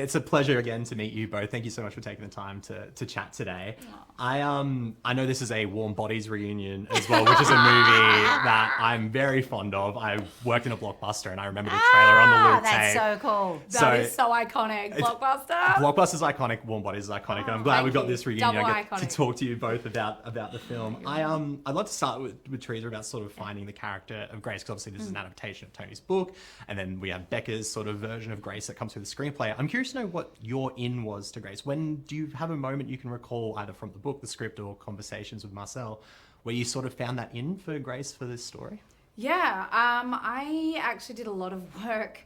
it's a pleasure again to meet you both. Thank you so much for taking the time to chat today. I know this is a Warm Bodies reunion as well, which is a movie that I'm very fond of. I worked in a Blockbuster and I remember the trailer on the loop that's tape. so cool. That is so iconic. Blockbuster. Blockbuster's iconic, Warm Bodies is iconic, and I'm glad we got this reunion. Double I get to iconic. talk to you both about the film. I'd love to start with Teresa about sort of finding the character of Grace, because obviously this is an adaptation of Tony's book, and then we have Becca's sort of version of Grace that comes through the screenplay. I'm curious to know what your in was to Grace. When do you have a moment you can recall, either from the book, the script, or conversations with Marcel, where you sort of found that in for Grace for this story? Yeah, I actually did a lot of work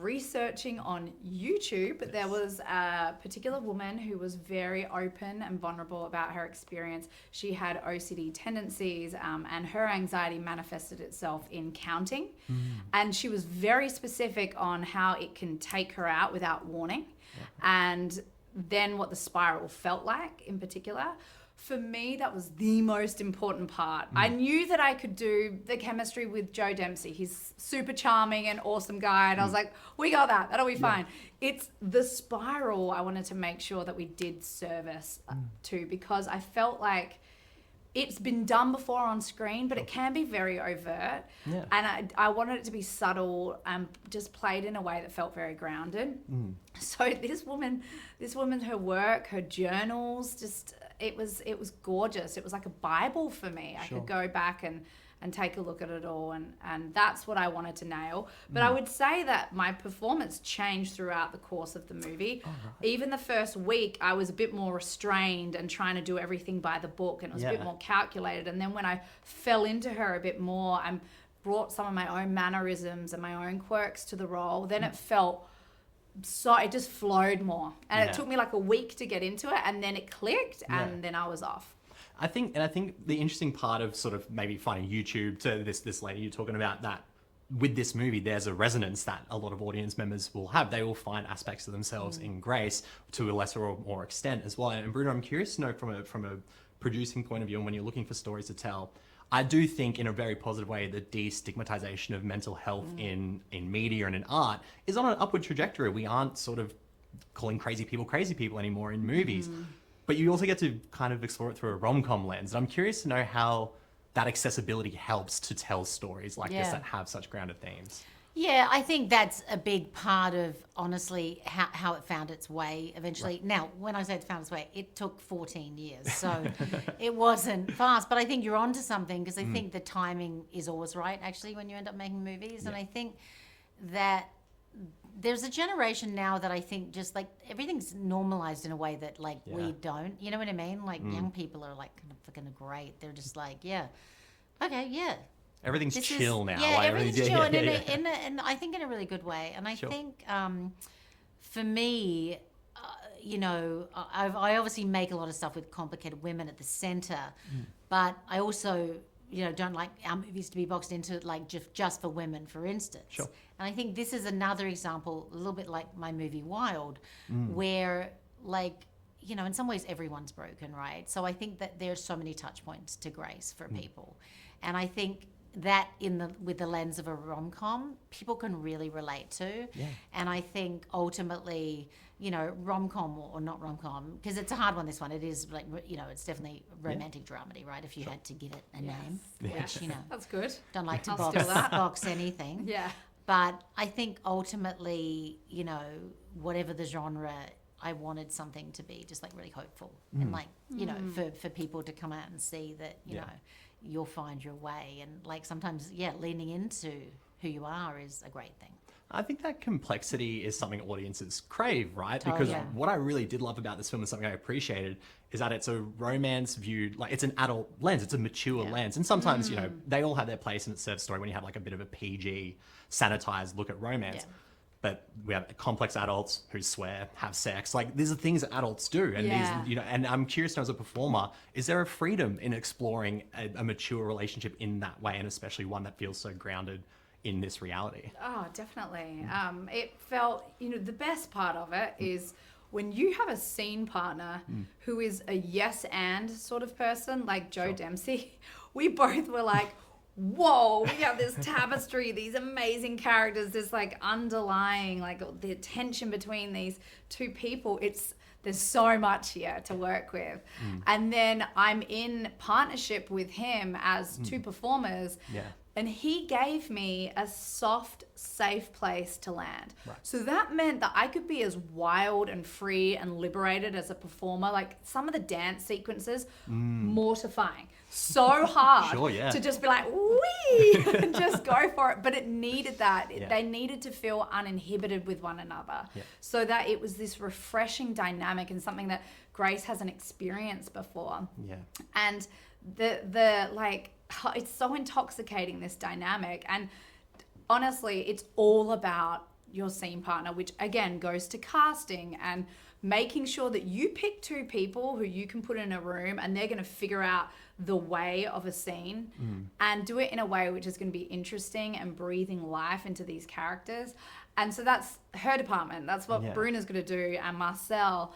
researching on YouTube, but there was a particular woman who was very open and vulnerable about her experience. She had OCD tendencies, and her anxiety manifested itself in counting. And she was very specific on how it can take her out without warning, and then what the spiral felt like in particular. For me, that was the most important part. I knew that I could do the chemistry with Joe Dempsey. He's super charming and awesome guy. And I was like, we got that. That'll be fine. It's the spiral I wanted to make sure that we did service to, because I felt like it's been done before on screen, but it can be very overt. Yeah. And I wanted it to be subtle and just played in a way that felt very grounded. So this woman, her work, her journals, just... It was gorgeous. It was like a Bible for me. I could go back and take a look at it all, and that's what I wanted to nail. But I would say that my performance changed throughout the course of the movie. Even the first week, I was a bit more restrained and trying to do everything by the book, and it was a bit more calculated. And then when I fell into her a bit more and brought some of my own mannerisms and my own quirks to the role, then it felt... So it just flowed more, and it took me like a week to get into it, and then it clicked, and then I was off. I think the interesting part of sort of maybe finding YouTube to this lady you're talking about, that with this movie, there's a resonance that a lot of audience members will have. They will find aspects of themselves in Grace to a lesser or more extent as well. And Bruna, I'm curious to know from a producing point of view, and when you're looking for stories to tell, I do think in a very positive way the destigmatization of mental health in media and in art is on an upward trajectory. We aren't sort of calling crazy people anymore in movies. But you also get to kind of explore it through a rom-com lens. And I'm curious to know how that accessibility helps to tell stories like this that have such grounded themes. Yeah, I think that's a big part of, honestly, how it found its way eventually. Right. Now, when I say it found its way, it took 14 years, so it wasn't fast. But I think you're onto something, because I think the timing is always right, actually, when you end up making movies. And I think that there's a generation now that I think just, like, everything's normalized in a way that, like, we don't. You know what I mean? Like, young people are, like, kind of fucking great. They're just like, Everything's chill now. Yeah, like, everything's chill, and I think in a really good way. And I think for me, I obviously make a lot of stuff with complicated women at the center, but I also, don't like our movies to be boxed into like just for women, for instance. Sure. And I think this is another example, a little bit like my movie Wild, where like, in some ways everyone's broken, right? So I think that there's so many touch points to Grace for people. And I think that with the lens of a rom-com, people can really relate to. Yeah. And I think ultimately, rom-com or not rom-com, because it's a hard one, this one. It is like, it's definitely romantic dramedy, right? If you had to give it a name, which, That's good. Don't like to I'll steal that. box anything. Yeah. But I think ultimately, whatever the genre, I wanted something to be just like really hopeful and like, for people to come out and see that, you know, you'll find your way, and like sometimes leaning into who you are is a great thing. I think that complexity is something audiences crave, right? Because what I really did love about this film, and something I appreciated, is that it's a romance viewed, like it's an adult lens, it's a mature lens. And sometimes, they all have their place, and it serves story when you have like a bit of a PG, sanitized look at romance. Yeah. But we have complex adults who swear, have sex. Like, these are things that adults do. And these, and I'm curious to know, as a performer, is there a freedom in exploring a mature relationship in that way, and especially one that feels so grounded in this reality? Oh, definitely. It felt, the best part of it is when you have a scene partner who is a yes and sort of person, like Joe Dempsey, we both were like, whoa, we have this tapestry, these amazing characters, this like underlying, like the tension between these two people. There's so much here to work with. And then I'm in partnership with him as two performers. Yeah. And he gave me a soft, safe place to land. Right. So that meant that I could be as wild and free and liberated as a performer. Like some of the dance sequences, mortifying. So hard Sure, yeah. to just be like, wee, and just go for it. But it needed that. Yeah. They needed to feel uninhibited with one another. Yeah. So that it was this refreshing dynamic and something that Grace hasn't experienced before. Yeah. And the like, it's so intoxicating, this dynamic. And honestly, it's all about your scene partner, which again goes to casting and making sure that you pick two people who you can put in a room and they're going to figure out the way of a scene and do it in a way which is going to be interesting and breathing life into these characters. And so that's her department. That's what Bruna's going to do, and Marcel.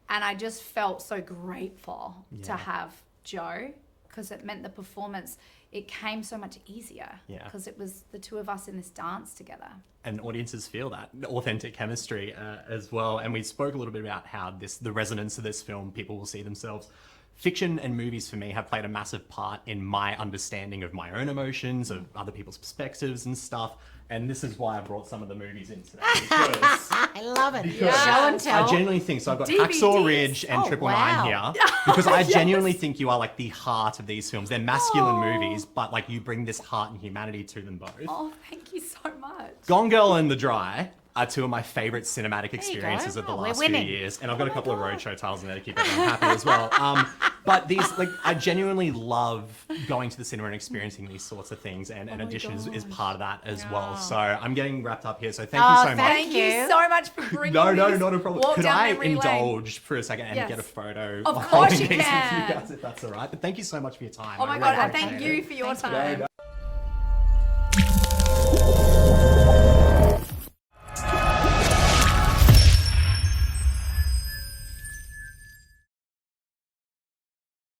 And I just felt so grateful to have Joe, because it meant the performance, it came so much easier because it was the two of us in this dance together. And audiences feel that authentic chemistry as well. And we spoke a little bit about how the resonance of this film, people will see themselves. Fiction and movies for me have played a massive part in my understanding of my own emotions, of other people's perspectives and stuff. And this is why I brought some of the movies in today. Because I love it. Because Show and tell. I genuinely think, so I've got DVDs. Hacksaw Ridge and Oh, Triple wow. Nine here, because I genuinely think you are like the heart of these films. They're masculine movies, but like you bring this heart and humanity to them both. Oh, thank you so much. Gone Girl and The Dry are two of my favorite cinematic you experiences go. of the Oh, we're last few winning. years. And I've got a couple of Roadshow titles in there to keep everyone happy as well. But these, like, I genuinely love going to the cinema and experiencing these sorts of things. And Audition is part of that as well. So I'm getting wrapped up here. So thank you so much. Thank you so much for bringing No, this not a problem. walk Could down I memory lane. indulge for a second and Yes. get a photo? Of while course holding you these with can. you guys, if that's all right. But thank you so much for your time. Oh I my really God, and appreciate thank it. you for your time.